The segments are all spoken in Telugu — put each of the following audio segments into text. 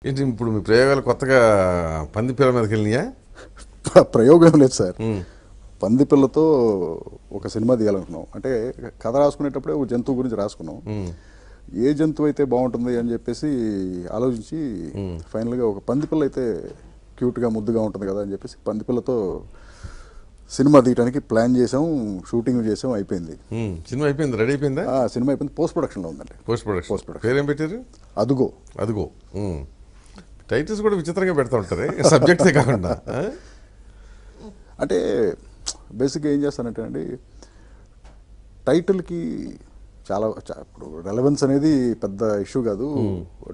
ఏంటి ఇప్పుడు మీ ప్రయోగాలు కొత్తగా పంది పిల్ల మీదకి వెళ్ళినాయా? ప్రయోగం లేదు సార్. పంది పిల్లతో ఒక సినిమా తీయాలనుకున్నాం. అంటే కథ రాసుకునేటప్పుడే ఒక జంతువు గురించి రాసుకున్నాం. ఏ జంతువు అయితే బాగుంటుంది అని చెప్పేసి ఆలోచించి ఫైనల్గా ఒక పంది పిల్ల అయితే క్యూట్గా ముద్దుగా ఉంటుంది కదా అని చెప్పేసి పంది పిల్లతో సినిమా తీయడానికి ప్లాన్ చేసాం, షూటింగ్ చేసాం, అయిపోయింది. సినిమా అయిపోయింది, రెడీ అయిపోయిందా? సినిమా అయిపోయింది, పోస్ట్ ప్రొడక్షన్లో ఉందండి. పోస్ట్ ప్రొడక్షన్ పేరేం పెట్టారు? అదుగో. అదుగో. టైటిల్స్ కూడా విచిత్రంగా పెడతా ఉంటారు, సబ్జెక్ట్సే కాకుండా. అంటే బేసిక్గా ఏం చేస్తానంటే అండి, టైటిల్కి చాలా ఇప్పుడు రెలవెన్స్ అనేది పెద్ద ఇష్యూ కాదు.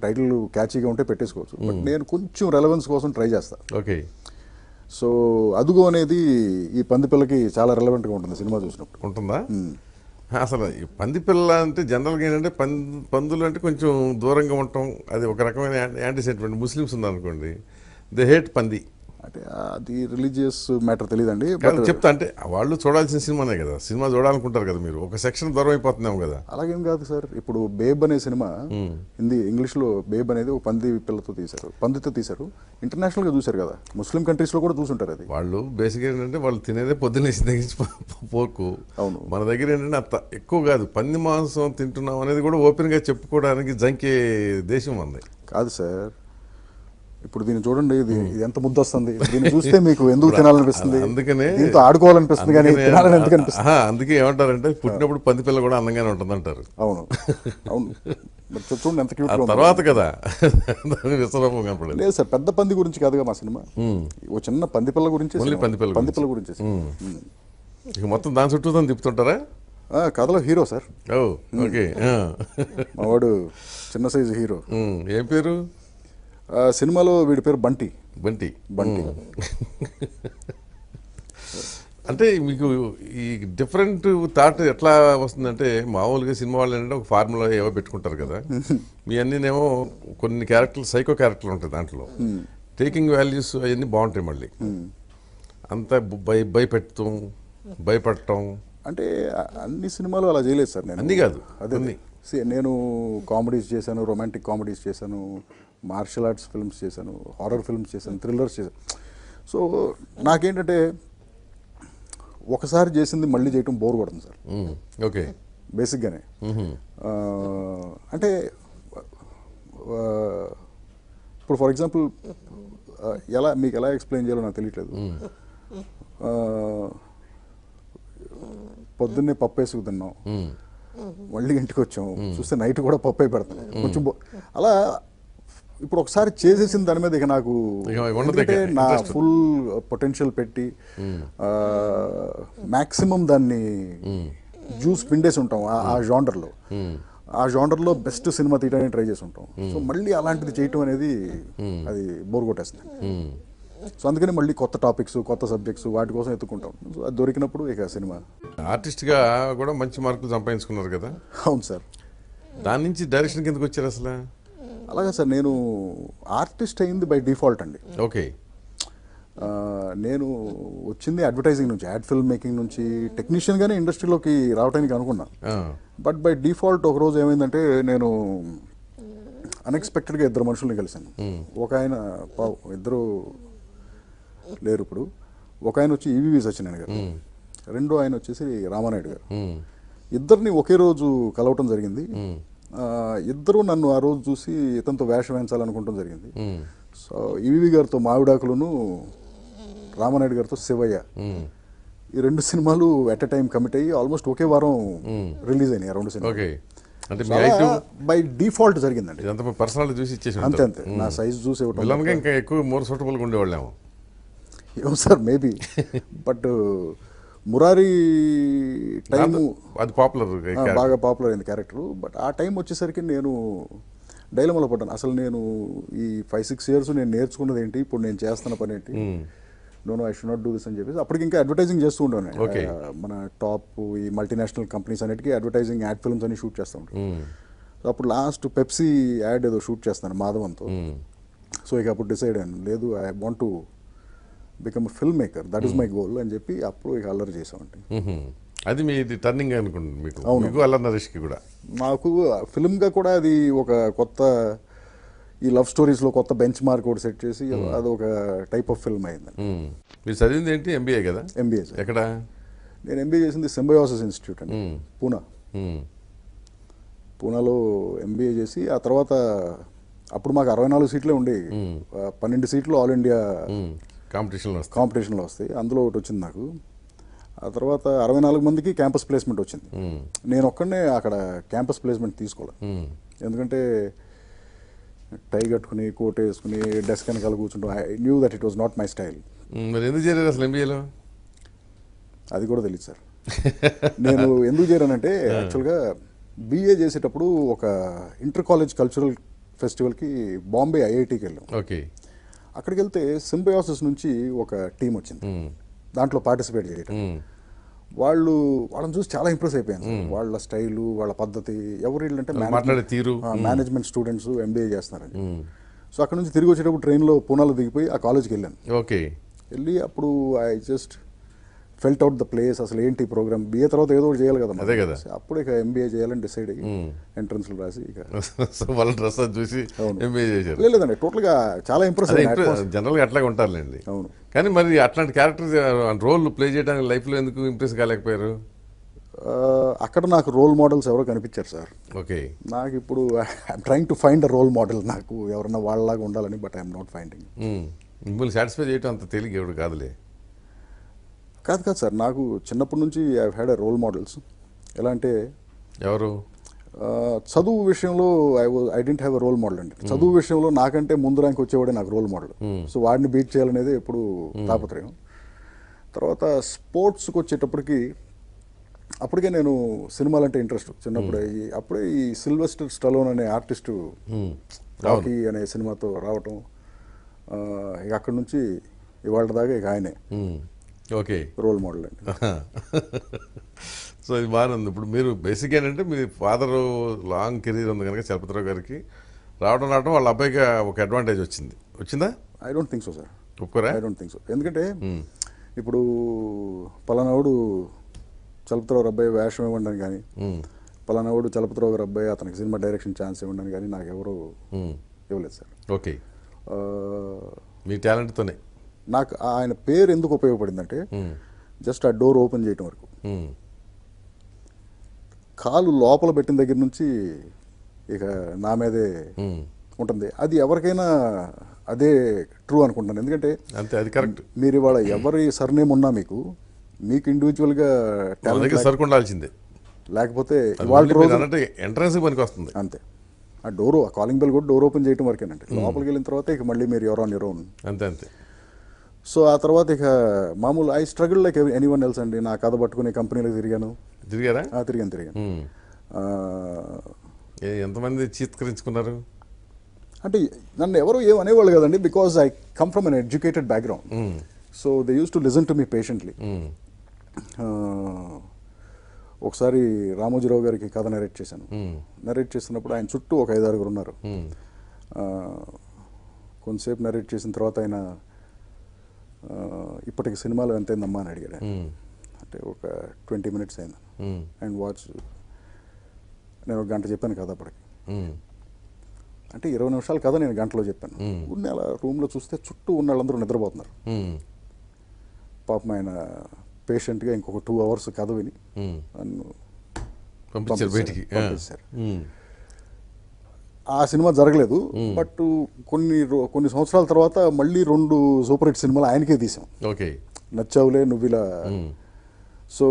టైటిల్ క్యాచీగా ఉంటే పెట్టేసుకోవచ్చు. బట్ నేను కొంచెం రెలవెన్స్ కోసం ట్రై చేస్తాను. ఓకే. సో అదుగో అనేది ఈ పంది పిల్లకి చాలా రెలవెంట్గా ఉంటుంది సినిమా చూసినప్పుడు. ఉంటుందా? అసలు ఈ పంది పిల్ల అంటే జనరల్గా ఏంటంటే పందులు అంటే కొంచెం దూరంగా ఉండటం, అది ఒక రకమైన యాంటీ సెంటిమెంట్. ముస్లిమ్స్ ఉందనుకోండి, దే హేట్ పంది. అంటే అది రిలీజియస్ మ్యాటర్ తెలియదండి. చెప్తా అంటే వాళ్ళు చూడాల్సిన సినిమానే కదా, సినిమా చూడాలనుకుంటారు కదా మీరు, ఒక సెక్షన్ దూరం అయిపోతున్నాం కదా. అలాగేం కాదు సార్. ఇప్పుడు బేబ్ అనే సినిమా ఇంగ్లీష్లో బేబ్ అనేది ఒక పంది పిల్లతో తీశారు, పందితో తీశారు. ఇంటర్నేషనల్గా చూశారు కదా, ముస్లిం కంట్రీస్లో కూడా చూసుంటారు. అది వాళ్ళు బేసిక్గా ఏంటంటే వాళ్ళు తినేదే పొద్దున్నేసి తగ్గించి పోర్కు. అవును. మన దగ్గర ఏంటంటే అంత ఎక్కువ కాదు, పంది మాంసం తింటున్నాం అనేది కూడా ఓపెన్గా చెప్పుకోవడానికి జంకే దేశం ఉంది కాదు సార్. ఇప్పుడు దీన్ని చూడండి, ఇది ఎంత ముద్ద వస్తుంది. దీన్ని చూస్తే మీకు ఎందుకు తినాలనిపిస్తుంది? అందుకనే దీంతో ఆడుకోవాలనిపిస్తుంది, కానీ తినాలని ఎందుకు అనిపిస్తుంది? అందుకే ఏమంటారంటే పుట్టినప్పుడు పంది పిల్ల కూడా అందంగానే ఉంటుంది అంటారు. అవును అవును. చూడండి ఎంత క్యూట్. తర్వాత కదా విశ్వరూపం కనపడలేదు. లేదు సార్, పెద్ద పంది గురించి కాదుగా మా సినిమా. ఓ చిన్న పంది పిల్ల గురించి, పంది పిల్ల గురించి. ఇక మొత్తం దాని చుట్టూ తిప్పుతుంటారా? కథలో హీరో సార్. ఓ ఓకే. మా వాడు చిన్న సైజు హీరో. ఏం పేరు? సినిమాలో వీడి పేరు బంటి. బంటి. బంటి. అంటే మీకు ఈ డిఫరెంట్ థాట్ ఎట్లా వస్తుందంటే, మామూలుగా సినిమా వాళ్ళు ఏంటంటే ఒక ఫార్ములా ఏవో పెట్టుకుంటారు కదా, మీ అన్నీనేమో కొన్ని క్యారెక్టర్లు, సైకో క్యారెక్టర్లు ఉంటాయి దాంట్లో, టేకింగ్ వాల్యూస్ అవన్నీ బాగుంటాయి. మళ్ళీ అంతా భయపడటం. అంటే అన్ని సినిమాలు అలా చేయలేదు సార్ నేను. అన్నీ కాదు, అదే నేను కామెడీస్ చేశాను, రొమాంటిక్ కామెడీస్ చేశాను, మార్షల్ ఆర్ట్స్ ఫిల్మ్స్ చేశాను, హారర్ ఫిల్మ్స్ చేశాను, థ్రిల్లర్స్ చేశాను. సో నాకేంటంటే ఒకసారి చేసింది మళ్ళీ చేయటం బోర్ కొడుతుంది సార్. ఓకే. బేసిక్గానే అంటే ఇప్పుడు ఫర్ ఎగ్జాంపుల్ మీకు ఎలా ఎక్స్ప్లెయిన్ చేయాలో నాకు తెలియట్లేదు. పొద్దున్నే పప్పు వేసుకు తిన్నాం, మళ్ళీ ఇంటికి వచ్చాం, చూస్తే నైట్ కూడా పప్పు పెడతాం కొంచెం అలా. ఇప్పుడు ఒకసారి చేసేసిన దాని మీద ఇక నాకు నా ఫుల్ పొటెన్షియల్ పెట్టి మ్యాక్సిమం దాన్ని జ్యూస్ పిండేసి ఉంటాం ఆ జానర్లో బెస్ట్ సినిమా తీయడానికి ట్రై చేసి ఉంటాం. సో మళ్ళీ అలాంటిది చేయటం అనేది అది బోర్ కొట్టేస్తుంది. సో అందుకని మళ్ళీ కొత్త టాపిక్స్, కొత్త సబ్జెక్ట్స్, వాటి కోసం ఎత్తుకుంటాం. సో అది దొరికినప్పుడు ఇక సినిమా. ఆర్టిస్ట్గా కూడా మంచి మార్కులు సంపాదించుకున్నారు కదా. అవును సార్. దాని నుంచి డైరెక్షన్ కిందకి వచ్చారు అసలు? అలాగే సార్, నేను ఆర్టిస్ట్ అయింది బై డిఫాల్ట్ అండి. ఓకే. నేను వచ్చింది అడ్వర్టైజింగ్ నుంచి, యాడ్ ఫిల్మ్ మేకింగ్ నుంచి, టెక్నీషియన్గానే ఇండస్ట్రీలోకి రావడానికి అనుకున్నాను. బట్ బై డిఫాల్ట్ ఒకరోజు ఏమైందంటే, నేను అన్ఎక్స్పెక్టెడ్గా ఇద్దరు మనుషుల్ని కలిశాను. ఒక ఆయన, ఇద్దరు లేరు ఇప్పుడు. ఒక ఆయన వచ్చి ఈవీవి సత్యనారాయణ గారు, రెండో ఆయన వచ్చేసి రామానాయుడు గారు. ఇద్దరిని ఒకే రోజు కలవటం జరిగింది. ఇద్దరు నన్ను ఆ రోజు చూసి ఇతనితో వేషం వేయించాలనుకుంటాం జరిగింది. సో ఈవీవి గారితో మావిడాకులను, రామానాయుడు గారితో శివయ్య, ఈ రెండు సినిమాలు ఎట్ ఎ టైం కమిట్ అయ్యి ఆల్మోస్ట్ ఒకే వారం రిలీజ్ అయినాయి రెండు సినిమాలు. బై డిఫాల్ట్ జరిగిందండి. పర్సనాలిటీ చూసి ఇచ్చేసి అంతే అంతే, నా సైజ్ చూసి ఇవ్వటం. ఇంకా ఎక్కువ మోర్ సూటబుల్గా ఉండేవాళ్ళేమో. ఏమో sir, maybe. But Murari time అది పాపులర్, బాగా పాపులర్ అయింది క్యారెక్టర్. బట్ ఆ టైం వచ్చేసరికి నేను డైలమాలో పడ్డాను. అసలు నేను ఈ 5-6 years నేను నేర్చుకున్నది ఏంటి, ఇప్పుడు నేను చేస్తున్న పని ఏంటి, no I should not do this అని చెప్పేసి అప్పటికి ఇంకా అడ్వర్టైజింగ్ చేస్తూ ఉంటాను. మన టాప్ ఈ మల్టీనేషనల్ కంపెనీస్ అన్నిటికీ అడ్వర్టైజింగ్ యాడ్ ఫిల్మ్స్ అని షూట్ చేస్తూ ఉంటాను. సో అప్పుడు లాస్ట్ పెప్సీ యాడ్ ఏదో షూట్ చేస్తాను మాధవంతో. సో ఇక అప్పుడు డిసైడ్ అయ్యాను, లేదు I want to become film maker, that is my goal అని చెప్పి అప్పుడు ఇక అల్లరి చేసామండి. అది మీ టర్నింగ్ అనుకోండి మీకు, అల్లరి నరేష్కి కూడా. నాకు ఫిల్మ్గా కూడా అది ఒక కొత్త ఈ లవ్ స్టోరీస్లో కొత్త బెంచ్ మార్క్ ఒకటి సెట్ చేసి అది ఒక టైప్ ఆఫ్ ఫిల్మ్ అయింది. మీరు చదివింది ఏంటి? ఎంబీఏ కదా? MBA sir. ఎక్కడ? నేను ఎంబీఏ చేసింది సింబయోసిస్ ఇన్స్టిట్యూట్ అండి, పూనా. పూనాలో ఎంబీఏ చేసి ఆ తర్వాత అప్పుడు మాకు 64 సీట్లే ఉండేవి. 12 సీట్లు ఆల్ ఇండియా కాంపిటీషన్లో వస్తాయి. అందులో ఒకటి వచ్చింది నాకు. ఆ తర్వాత 64 మందికి క్యాంపస్ ప్లేస్మెంట్ వచ్చింది. నేను ఒక్కడనే అక్కడ క్యాంపస్ ప్లేస్మెంట్ తీసుకోవాలి. ఎందుకంటే టై కట్టుకుని కోట్ వేసుకుని డెస్క్ వెనకాల కూర్చుంటాం. I knew that it was not my style. మరి ఎందుకు చేరారు అసలు ఎంబీఏలో? అది కూడా తెలియదు సార్. నేను ఎందుకు చేరానంటే యాక్చువల్గా బీఏ చేసేటప్పుడు ఒక ఇంటర్ కాలేజ్ కల్చరల్ ఫెస్టివల్కి బాంబే ఐఐటికి వెళ్ళాం. ఓకే. అక్కడికి వెళ్తే సింబయోసిస్ నుంచి ఒక టీం వచ్చింది, దాంట్లో పార్టిసిపేట్ చేయటం. వాళ్ళని చూసి చాలా ఇంప్రెస్ అయిపోయాను సార్. వాళ్ళ స్టైలు, వాళ్ళ పద్ధతి. ఎవరు అంటే మాట్లాడే తీరు, మేనేజ్మెంట్ స్టూడెంట్స్ ఎంబీఏ చేస్తున్నారని. సో అక్కడ నుంచి తిరిగి వచ్చేటప్పుడు ట్రైన్లో పూనాలో దిగిపోయి ఆ కాలేజ్కి వెళ్ళాను. ఓకే. వెళ్ళి అప్పుడు I just felt out the place. అసలు ఏంటి ప్రోగ్రామ్, బీఏ తర్వాత ఏదో ఒకటి చేయాలి కదా. అదే కదా. అప్పుడు ఇక ఎంబీఏ చేయాలని డిసైడ్ అయ్యి ఎంట్రన్స్లు రాసి ఇక వాళ్ళ డ్రెస్ చూసి ఎంబీఏ చేశారు. లేదండి, టోటల్గా చాలా ఇంప్రెస్ అయ్యాను. జనరల్గా అట్లాగే ఉంటారులేండి. అవును. కానీ మరి అట్లాంటి క్యారెక్టర్ రోల్ ప్లే చేయడానికి లైఫ్లో ఎందుకు ఇంప్రెస్ కాలేకపోయారు? అక్కడ నాకు రోల్ మోడల్స్ ఎవరో కనిపించారు సార్. ఓకే. నాకు ఇప్పుడు I'm trying to find a role model. నాకు ఎవరన్నా వాళ్ళలాగా ఉండాలని, బట్ ఐఎమ్ నాట్ ఫైండింగ్. మిమ్మల్ని సాటిస్ఫై చేయడం అంత తేలిక ఎవడు కాదులే. కాదు సార్, నాకు చిన్నప్పటి నుంచి I had a role models. ఎలా అంటే ఎవరు? చదువు విషయంలో I don't have a role model అండి. చదువు విషయంలో నాకంటే ముందు ర్యాంక్ వచ్చేవాడే నాకు రోల్ మోడల్. సో వాడిని బీట్ చేయాలనేది ఎప్పుడు తాపత్రయం. తర్వాత స్పోర్ట్స్కి వచ్చేటప్పటికి అప్పటికే నేను సినిమాలంటే ఇంట్రెస్ట్ చిన్నప్పుడే. అప్పుడే ఈ సిల్వెస్టర్ స్టలోన్ అనే ఆర్టిస్టు రాకీ అనే సినిమాతో రావటం, ఇక అక్కడి నుంచి ఇవాళ దాకా ఇక ఆయనే ఓకే రోల్ మోడల్ అండి. సో ఇది బాగానే. ఇప్పుడు మీరు బేసిక్ ఏంటంటే మీ ఫాదర్ లాంగ్ కెరీర్ ఉంది కనుక చలపతిరావు గారికి రావడం వాళ్ళ అబ్బాయికి ఒక అడ్వాంటేజ్ వచ్చిందా? I don't think so sir. ఒప్పుకోరా? I don't think so. ఎందుకంటే ఇప్పుడు పలానావుడు చలపతిరావు అబ్బాయి వేషం ఇవ్వండి కానీ, పలానావుడు చలపతిరావు గారు అబ్బాయి అతనికి సినిమా డైరెక్షన్ ఛాన్స్ ఇవ్వండి కానీ నాకు ఎవరు ఇవ్వలేదు సార్. ఓకే. మీ టాలెంట్తోనే నాకు ఆయన పేరు ఎందుకు ఉపయోగపడిందంటే జస్ట్ ఆ డోర్ ఓపెన్ చేయటం వరకు. కాలు లోపల పెట్టిన దగ్గర నుంచి ఇక నా మీదే ఉంటుంది. అది ఎవరికైనా అదే ట్రూ అనుకుంటాను. ఎందుకంటే అంతే, అది కరెక్ట్. మీరు ఇవాళ ఎవరి సర్నేమ్ ఉన్నా మీకు ఇండివిజువల్గా సరుకు ఉండాల్సిందే, లేకపోతే ఎంట్రన్స్ పనికి వస్తుంది. అంతే. ఆ కాలింగ్ బెల్ కూడా డోర్ ఓపెన్ చేయడం వరకేనండి. లోపలికి వెళ్ళిన తర్వాత ఇక మళ్ళీ మీరు ఎవరో ఆన్ యువర్ ఓన్. అంతే అంతే. సో ఆ తర్వాత ఇక మామూలు I struggle like anyone else అండి. నా కథ పట్టుకుని కంపెనీలకు తిరిగారా? తిరిగాను. ఎంతమంది చీత్కరించుకున్నారు? అంటే నన్ను ఎవరు ఏమనేవాళ్ళు కదండి, because I come from an educated background. So they use to listen to me patiently. ఒకసారి రామోజీరావు గారికి కథ నరేట్ చేశాను. నరేట్ చేస్తున్నప్పుడు ఆయన చుట్టూ ఒక 5-6 ఉన్నారు. కొంతసేపు నరేట్ చేసిన తర్వాత ఆయన ఇప్పటికి సినిమాలో ఎంతైందమ్మా అని అడిగాడు. అంటే ఒక 20 minutes అయింది. అండ్ వాచ్ నేను 1 గంట చెప్పాను కదా అప్పటికి. అంటే 20 నిమిషాల కథ నేను గంటలో చెప్పాను. ఉన్న అలా రూమ్లో చూస్తే చుట్టూ ఉన్న వాళ్ళందరూ నిద్రపోతున్నారు. పాపం ఆయన పేషెంట్గా ఇంకొక 2 hours కథ విని నన్ను పంపించారు. ఆ సినిమా జరగలేదు. బట్ కొన్ని సంవత్సరాల తర్వాత మళ్ళీ 2 సూపర్ హిట్ సినిమాలు ఆయనకే తీసాం. ఓకే. నచ్చావులే నువ్విలా. సో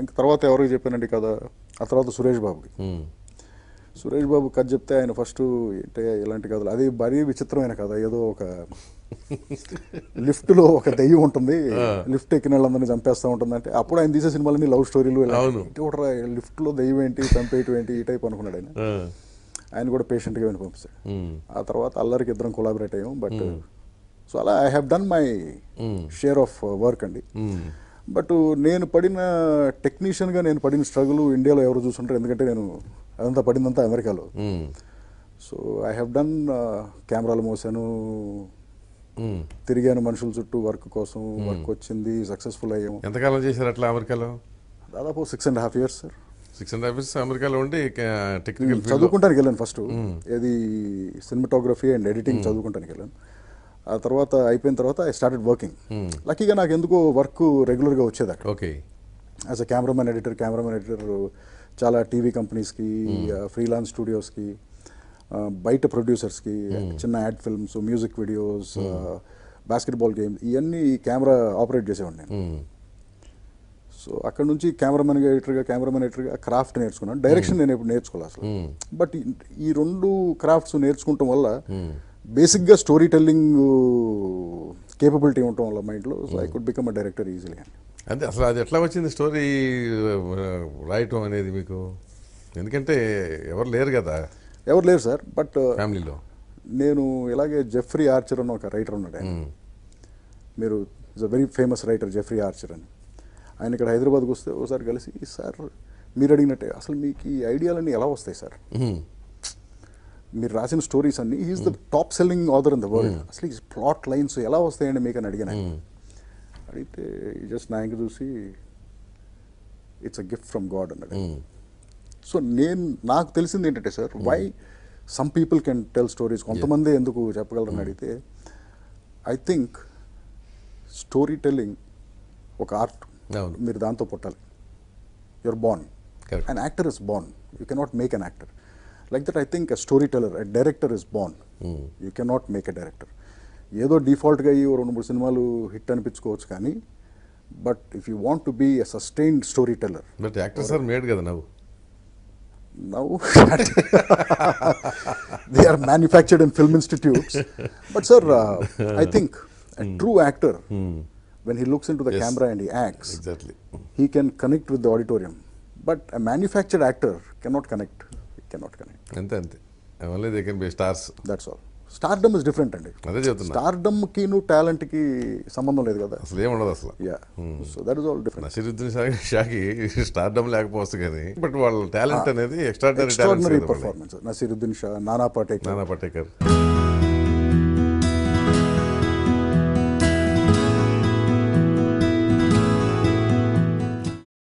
ఇంక తర్వాత ఎవరికి చెప్పానండి కదా, ఆ తర్వాత సురేష్ బాబు కథ చెప్తే ఆయన ఫస్ట్ అంటే ఇలాంటి కథలు, అది మరీ విచిత్రమైన కథ. ఏదో ఒక లిఫ్ట్లో ఒక దెయ్యం ఉంటుంది, లిఫ్ట్ ఎక్కిన వాళ్ళందరినీ చంపేస్తూ ఉంటుంది. అంటే అప్పుడు ఆయన తీసే సినిమాలన్నీ లవ్ స్టోరీలు, లిఫ్ట్లో దెయ్యం ఏంటి, చంపేయటం ఏంటి, ఈ టైప్ అనుకున్నాడు ఆయన కూడా పేషెంట్గా విని పంపిస్తాడు. ఆ తర్వాత అల్లరికి ఇద్దరం కొలాబరేట్ అయ్యాం. బట్ సో అలా I have done my share of work అండి. బట్ నేను పడిన టెక్నీషియన్గా నేను పడిన స్ట్రగుల్ ఇండియాలో ఎవరు చూస్తుంటారు, ఎందుకంటే నేను అదంతా పడిందంతా అమెరికాలో. సో ఐ హ్యావ్ డన్ కెమెరాలు మోసాను, తిరిగాను మనుషుల చుట్టూ వర్క్ కోసం. వర్క్ వచ్చింది, సక్సెస్ఫుల్ అయ్యాము. ఎంతకాలం చేశారు అట్లా అమెరికాలో? దాదాపు 6.5 years సార్. 6.5 years అమెరికాలో ఉండి టెక్నికల్ ఫీల్డ్ చదువుకుంటానికి వెళ్ళాను ఫస్ట్, ఏది సినిమాటోగ్రఫీ అండ్ ఎడిటింగ్ చదువుకుంటానికి వెళ్ళాను. ఆ తర్వాత అయిపోయిన తర్వాత ఐ స్టార్టెడ్ వర్కింగ్. లక్కీగా నాకు ఎందుకో వర్క్ రెగ్యులర్గా వచ్చేది అక్కడ. Okay. As a cameraman editor చాలా టీవీ కంపెనీస్కి, ఫ్రీలాన్స్ స్టూడియోస్కి, బయట ప్రొడ్యూసర్స్కి, చిన్న ad films, music videos, basketball games, ఇవన్నీ కెమెరా ఆపరేట్ చేసేవాడిని నేను. సో అక్కడ నుంచి కెమెరామెన్ ఎడిటర్గా క్రాఫ్ట్ నేర్చుకున్నాను. డైరెక్షన్ నేను ఎప్పుడు నేర్చుకోవాలి అసలు. బట్ ఈ రెండు క్రాఫ్ట్స్ నేర్చుకోవటం వల్ల బేసిక్గా స్టోరీ టెల్లింగ్ కేపబిలిటీ ఉండటం వల్ల మైండ్లో, so I could become a director easily. అంటే అసలు అది ఎట్లా వచ్చింది స్టోరీ రాయటం అనేది మీకు? ఎందుకంటే ఎవరు లేరు కదా. ఎవరు లేరు సార్, బట్ ఫ్యామిలీలో. నేను ఇలాగే జెఫ్రీ ఆర్చర్ అని ఒక రైటర్ ఉన్నాడు. ఆయన మీరు is a very famous writer Jeffrey Archer అని. ఆయన ఇక్కడ హైదరాబాద్కి వస్తే ఒకసారి కలిసి, సార్ మీరు అడిగినట్టే అసలు మీకు ఈ ఐడియాలన్నీ ఎలా వస్తాయి సార్, మీరు రాసిన స్టోరీస్ అన్ని, he's the top selling author in the world, అసలు ఈ ప్లాట్ లైన్స్ ఎలా వస్తాయండి మీకు అని అడిగాను. అడిగితే జస్ట్ నాకు చూసి it's a gift from god అన్నాడు. సో నాకు తెలిసింది ఏంటంటే sir, why some people can tell stories, కొంతమంది ఎందుకు చెప్పగలరని అడిగితే, ఐ థింక్ స్టోరీ టెల్లింగ్ ఒక ఆర్ట్, మీరు దాంతో పుట్టాలి. You're born, an actor is born, you cannot make an actor. Like that I think a story teller, a director is born, you cannot make a director. ఏదో డిఫాల్ట్గా అయ్యి 2-3 సినిమాలు హిట్ అనిపించుకోవచ్చు, కానీ but if you want to be a sustained story teller. But actors are made కదా నవ్వు. Now they are manufactured in film institutes. But sir, I think a true actor, when he looks into the camera and he acts, exactly, he can connect with the auditorium. But a manufactured actor cannot connect. He cannot connect. అంతే. Only they can be stars. That's all. Stardom is different అండి. అదే చెప్తున్నా. స్టార్డమ్కి టాలెంట్కి సంబంధం లేదు కదా. అసలు ఏముండదు అసలు. Yeah, so that is all different. Naseeruddin షాకి స్టార్డమ్ లేకపోవచ్చు, కానీ బట్ వాళ్ళ టాలెంట్ అనేది ఎక్స్ట్రాడినరీ పర్ఫార్మెన్స్. నసీరుద్దీన్ షా, నానా పాటేకర్.